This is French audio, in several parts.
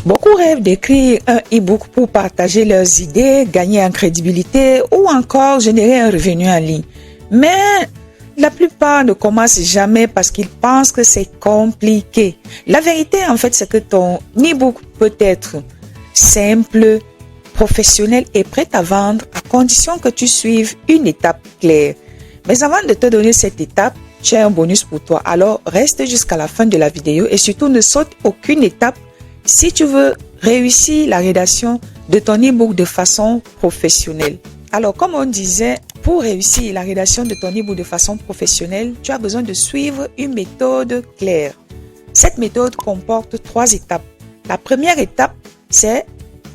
Beaucoup rêvent d'écrire un e-book pour partager leurs idées, gagner en crédibilité ou encore générer un revenu en ligne. Mais la plupart ne commencent jamais parce qu'ils pensent que c'est compliqué. La vérité, en fait, c'est que ton e-book peut être simple, professionnel et prêt à vendre à condition que tu suives une étape claire. Mais avant de te donner cette étape, j'ai un bonus pour toi. Alors, reste jusqu'à la fin de la vidéo et surtout ne saute aucune étape si tu veux réussir la rédaction de ton e-book de façon professionnelle. Alors, comme on disait, pour réussir la rédaction de ton e-book de façon professionnelle, tu as besoin de suivre une méthode claire. Cette méthode comporte 3 étapes. La première étape, c'est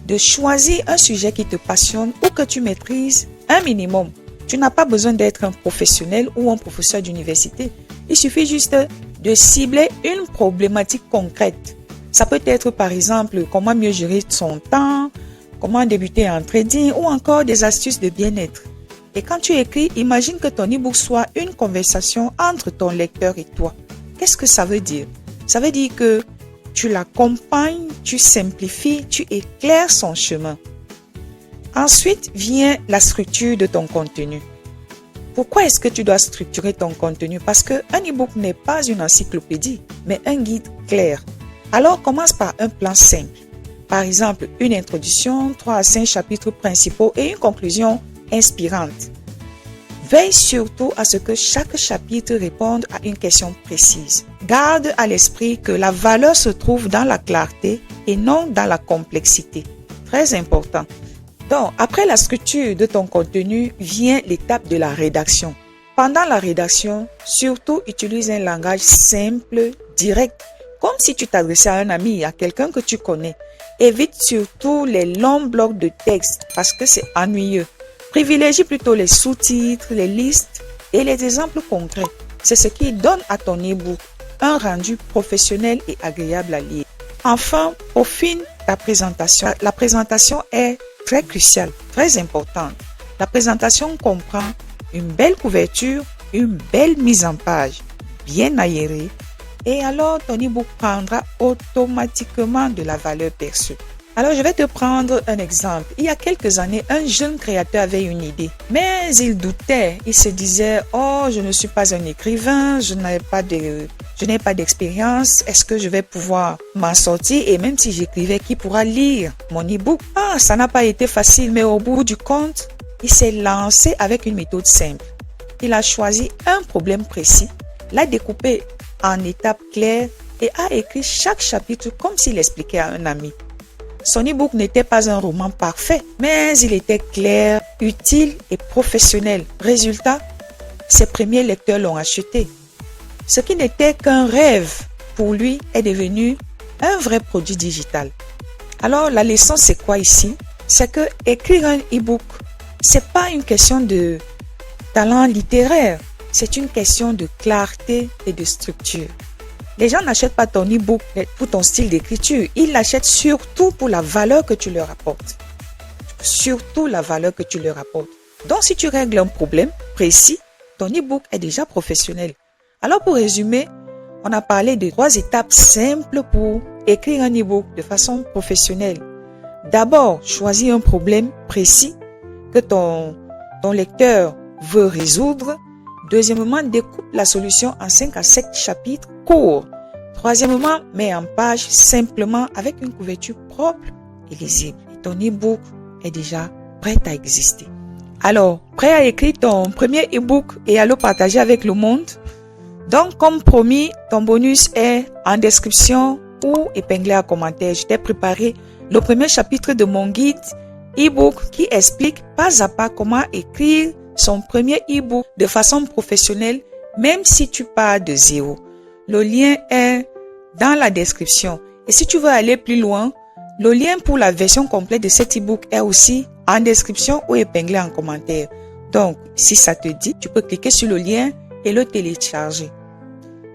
de choisir un sujet qui te passionne ou que tu maîtrises un minimum. Tu n'as pas besoin d'être un professionnel ou un professeur d'université. Il suffit juste de cibler une problématique concrète. Ça peut être par exemple comment mieux gérer son temps, comment débuter en trading ou encore des astuces de bien-être. Et quand tu écris, imagine que ton e-book soit une conversation entre ton lecteur et toi. Qu'est-ce que ça veut dire? Ça veut dire que tu l'accompagnes, tu simplifies, tu éclaires son chemin. Ensuite vient la structure de ton contenu. Pourquoi est-ce que tu dois structurer ton contenu? Parce qu'un e-book n'est pas une encyclopédie, mais un guide clair. Alors commence par un plan simple. Par exemple, une introduction, 3 à 5 chapitres principaux et une conclusion inspirante. Veille surtout à ce que chaque chapitre réponde à une question précise. Garde à l'esprit que la valeur se trouve dans la clarté et non dans la complexité. Très important. Donc, après la structure de ton contenu, vient l'étape de la rédaction. Pendant la rédaction, surtout utilise un langage simple, direct, comme si tu t'adressais à un ami, à quelqu'un que tu connais. Évite surtout les longs blocs de texte parce que c'est ennuyeux. Privilégie plutôt les sous-titres, les listes et les exemples concrets. C'est ce qui donne à ton e-book un rendu professionnel et agréable à lire. Enfin, peaufine ta présentation. La présentation est très cruciale, très importante. La présentation comprend une belle couverture, une belle mise en page, bien aérée, et alors ton e-book prendra automatiquement de la valeur perçue. Alors, je vais te prendre un exemple. Il y a quelques années, un jeune créateur avait une idée, mais il doutait. Il se disait, oh, je ne suis pas un écrivain, je n'ai pas d'expérience. Est-ce que je vais pouvoir m'en sortir? Et même si j'écrivais, qui pourra lire mon e-book? Ah, ça n'a pas été facile, mais au bout du compte, il s'est lancé avec une méthode simple. Il a choisi un problème précis, l'a découpé en étapes claires et a écrit chaque chapitre comme s'il expliquait à un ami. Son e-book n'était pas un roman parfait, mais il était clair, utile et professionnel. Résultat, ses premiers lecteurs l'ont acheté. Ce qui n'était qu'un rêve pour lui est devenu un vrai produit digital. Alors, la leçon, c'est quoi ici? C'est que écrire un e-book, c'est pas une question de talent littéraire, c'est une question de clarté et de structure. Les gens n'achètent pas ton e-book pour ton style d'écriture. Ils l'achètent surtout pour la valeur que tu leur apportes. Surtout la valeur que tu leur apportes. Donc, si tu règles un problème précis, ton e-book est déjà professionnel. Alors, pour résumer, on a parlé de 3 étapes simples pour écrire un e-book de façon professionnelle. D'abord, choisis un problème précis que ton lecteur veut résoudre. Deuxièmement, découpe la solution en 5 à 7 chapitres courts. Troisièmement, mets en page simplement avec une couverture propre et lisible. Et ton e-book est déjà prêt à exister. Alors, prêt à écrire ton premier e-book et à le partager avec le monde? Donc, comme promis, ton bonus est en description ou épinglé en commentaire. Je t'ai préparé le premier chapitre de mon guide e-book qui explique pas à pas comment écrire son premier e-book de façon professionnelle, même si tu pars de zéro. Le lien est dans la description. Et si tu veux aller plus loin, le lien pour la version complète de cet e-book est aussi en description ou épinglé en commentaire. Donc, si ça te dit, tu peux cliquer sur le lien et le télécharger.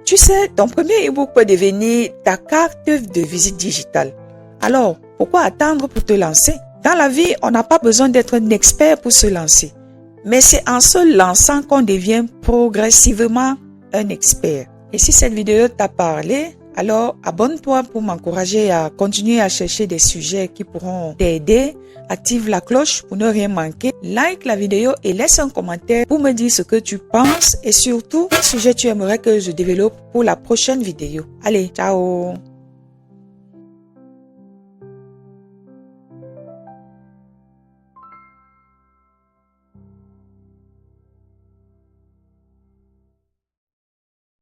Tu sais, ton premier e-book peut devenir ta carte de visite digitale. Alors, pourquoi attendre pour te lancer? Dans la vie, on n'a pas besoin d'être un expert pour se lancer. Mais c'est en se lançant qu'on devient progressivement un expert. Et si cette vidéo t'a parlé, Alors, abonne-toi pour m'encourager à continuer à chercher des sujets qui pourront t'aider. Active la cloche pour ne rien manquer. Like la vidéo et laisse un commentaire pour me dire ce que tu penses et surtout quel sujet tu aimerais que je développe pour la prochaine vidéo. Allez, ciao!